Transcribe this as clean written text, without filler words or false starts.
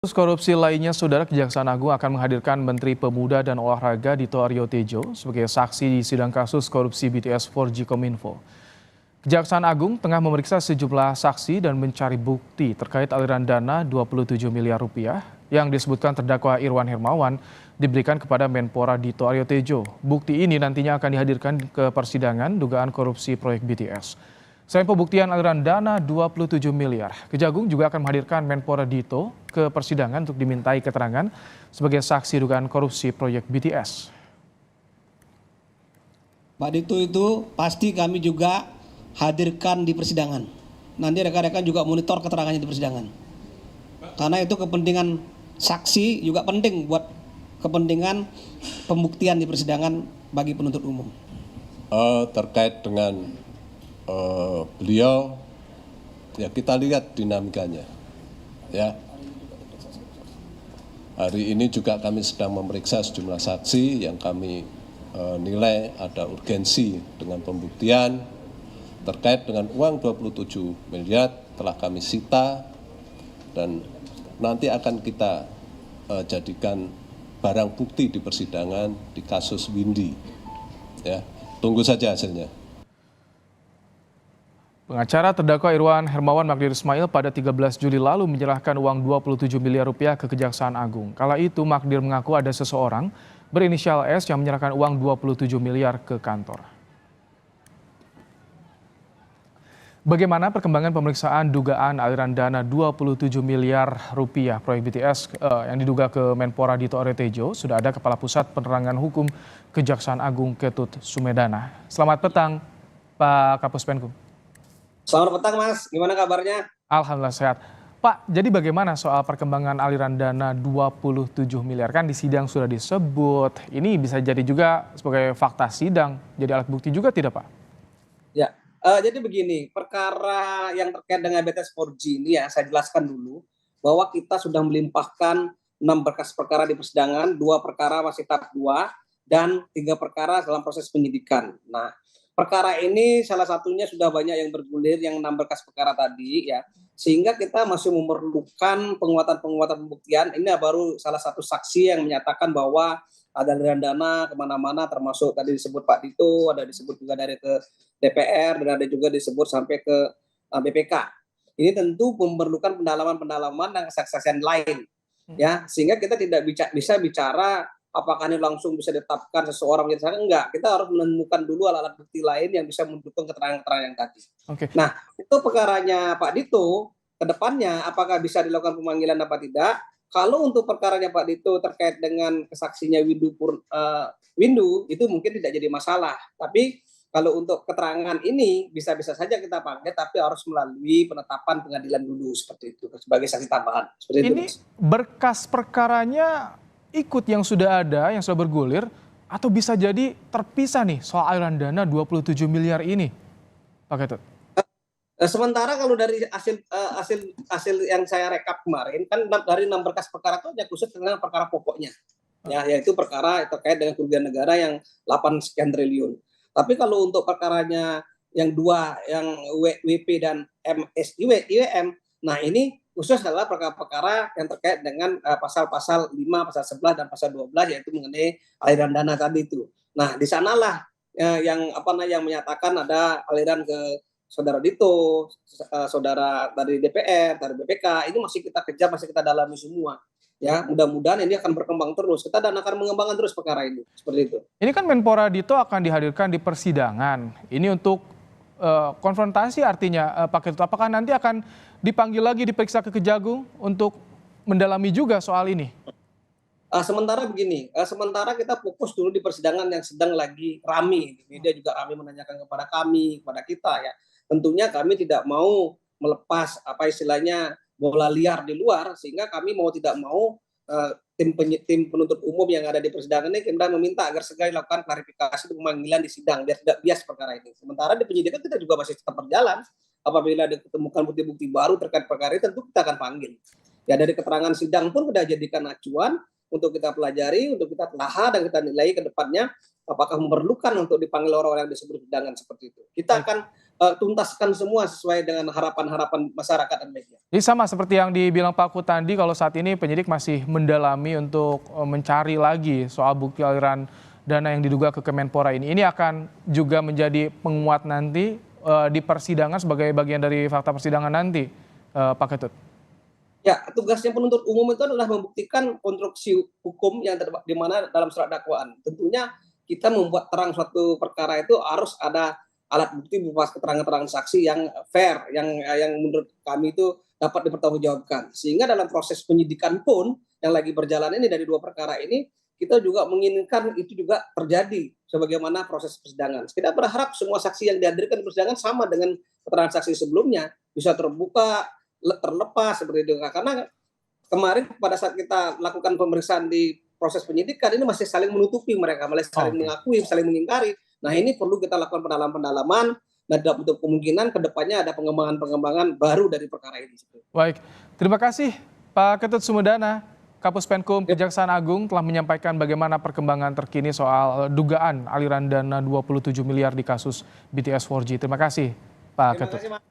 Kasus korupsi lainnya, Saudara, Kejaksaan Agung akan menghadirkan Menteri Pemuda dan Olahraga Dito Aryo Tejo sebagai saksi di sidang kasus korupsi BTS 4G Kominfo. Kejaksaan Agung tengah memeriksa sejumlah saksi dan mencari bukti terkait aliran dana 27 miliar rupiah yang disebutkan terdakwa Irwan Hermawan diberikan kepada Menpora Dito Aryo Tejo. Bukti ini nantinya akan dihadirkan ke persidangan dugaan korupsi proyek BTS. Selain pembuktian aliran dana 27 miliar, Kejagung juga akan menghadirkan Menpora Dito ke persidangan untuk dimintai keterangan sebagai saksi dugaan korupsi proyek BTS. Pak Dito itu pasti kami juga hadirkan di persidangan. Nanti rekan-rekan juga monitor keterangannya di persidangan. Karena itu kepentingan saksi juga penting buat kepentingan pembuktian di persidangan bagi penuntut umum. Terkait dengan beliau, ya kita lihat dinamikanya. Ya, hari ini juga kami sedang memeriksa sejumlah saksi yang kami nilai ada urgensi dengan pembuktian terkait dengan uang 27 miliar telah kami sita dan nanti akan kita jadikan barang bukti di persidangan di kasus Windy. Ya, tunggu saja hasilnya. Pengacara terdakwa Irwan Hermawan Magdir Ismail pada 13 Juli lalu menyerahkan uang 27 miliar rupiah ke Kejaksaan Agung. Kala itu Magdir mengaku ada seseorang berinisial S yang menyerahkan uang 27 miliar ke kantor. Bagaimana perkembangan pemeriksaan dugaan aliran dana 27 miliar rupiah proyek BTS yang diduga ke Menpora Dito Aryo Tejo? Sudah ada Kepala Pusat Penerangan Hukum Kejaksaan Agung Ketut Sumedana. Selamat petang, Pak Kapus Penkum. Selamat petang Mas, gimana kabarnya? Alhamdulillah sehat. Pak, jadi bagaimana soal perkembangan aliran dana 27 miliar? Kan di sidang sudah disebut, ini bisa jadi juga sebagai fakta sidang, jadi alat bukti juga tidak Pak? Ya, jadi begini, perkara yang terkait dengan BTS 4G ini ya saya jelaskan dulu bahwa kita sudah melimpahkan 6 berkas perkara di persidangan, 2 perkara masih tahap 2 dan 3 perkara dalam proses penyidikan. Nah, perkara ini salah satunya sudah banyak yang bergulir yang 6 berkas perkara tadi ya, sehingga kita masih memerlukan penguatan pembuktian. Ini baru salah satu saksi yang menyatakan bahwa ada aliran dana kemana-mana, termasuk tadi disebut Pak Dito, ada disebut juga dari ke DPR dan ada juga disebut sampai ke BPK. Ini tentu memerlukan pendalaman dan kesaksian lain ya, sehingga kita tidak bisa bicara apakah ini langsung bisa ditetapkan seseorang menjadi tersangka, enggak. Kita harus menemukan dulu alat bukti lain yang bisa mendukung keterangan-keterangan yang tadi. Oke. Nah, itu perkaranya Pak Dito, ke depannya apakah bisa dilakukan pemanggilan apa tidak? Kalau untuk perkaranya Pak Dito terkait dengan kesaksinya Windu, itu mungkin tidak jadi masalah. Tapi kalau untuk keterangan ini bisa-bisa saja kita panggil, tapi harus melalui penetapan pengadilan dulu seperti itu sebagai saksi tambahan. Seperti Ini itu. berkas perkaranya ikut yang sudah ada, yang sudah bergulir, atau bisa jadi terpisah nih soal aliran dana 27 miliar ini, Pak Ketut? Sementara kalau dari hasil yang saya rekap kemarin kan dari 6 berkas perkara itu hanya khusus dengan perkara pokoknya, ya, yaitu perkara terkait dengan kerugian negara yang 8 sekian triliun. Tapi kalau untuk perkaranya yang 2, yang WP dan IWM, nah ini khusus adalah perkara-perkara yang terkait dengan pasal-pasal 5, pasal 11 dan pasal 12, yaitu mengenai aliran dana tadi itu. Nah, di sanalah yang menyatakan ada aliran ke saudara Dito, saudara dari DPR, dari BPK, ini masih kita kejar, masih kita dalami semua. Ya, mudah-mudahan ini akan berkembang terus. Kita akan mengembangkan terus perkara ini, seperti itu. Ini kan Menpora Dito akan dihadirkan di persidangan. Ini untuk konfrontasi artinya, Pak Ketut, apakah nanti akan dipanggil lagi diperiksa ke Kejagung untuk mendalami juga soal ini? Sementara begini, sementara kita fokus dulu di persidangan yang sedang lagi rame. Media juga rame menanyakan kepada kami, kepada kita ya. Tentunya kami tidak mau melepas bola liar di luar, sehingga kami mau tidak mau tim penuntut umum yang ada di persidangan ini kita meminta agar segera dilakukan klarifikasi pemanggilan di sidang biar tidak bias perkara ini. Sementara di penyidikan kita juga masih tetap berjalan. Apabila ditemukan bukti-bukti baru terkait perkara ini, tentu kita akan panggil. Ya, dari keterangan sidang pun kita jadikan acuan untuk kita pelajari, untuk kita telah dan kita nilai ke depannya apakah memerlukan untuk dipanggil orang-orang yang disebut persidangan seperti itu. Kita akan tuntaskan semua sesuai dengan harapan-harapan masyarakat dan media. Jadi sama seperti yang dibilang Pak Kutandi, kalau saat ini penyidik masih mendalami untuk mencari lagi soal bukti aliran dana yang diduga ke Kemenpora ini. Ini akan juga menjadi penguat nanti di persidangan sebagai bagian dari fakta persidangan nanti, Pak Ketut. Ya, tugasnya penuntut umum itu adalah membuktikan konstruksi hukum yang di mana dalam surat dakwaan. Tentunya kita membuat terang suatu perkara itu harus ada alat bukti berupa keterangan-keterangan saksi yang fair, yang menurut kami itu dapat dipertanggungjawabkan. Sehingga dalam proses penyidikan pun yang lagi berjalan ini dari 2 perkara ini, kita juga menginginkan itu juga terjadi sebagaimana proses persidangan. Kita berharap semua saksi yang dihadirkan di persidangan sama dengan keterangan saksi sebelumnya, bisa terbuka, terlepas seperti itu. Karena kemarin pada saat kita lakukan pemeriksaan di proses penyidikan ini masih saling menutupi mereka, masih saling mengakui, saling mengingkari. Nah ini perlu kita lakukan pendalaman dan untuk kemungkinan kedepannya ada pengembangan baru dari perkara ini. Baik, terima kasih Pak Ketut Sumedana, Kapus Penkum Kejaksaan Agung telah menyampaikan bagaimana perkembangan terkini soal dugaan aliran dana 27 miliar di kasus BTS 4G. Terima kasih Pak Ketut.